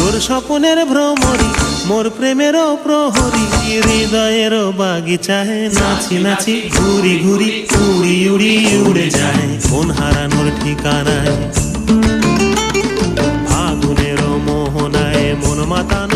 তোর স্বপ্নের ভ্রমরি মোর প্রেমেরও প্রহরী, হৃদয়েরও বাগিচায় নাচি নাচি ঘুরি ঘুরি উড়ি উড়ি উড়ে যায় মন হারানোর ঠিকানায়। ফাগুনেরও মোহনায় মন মাতানো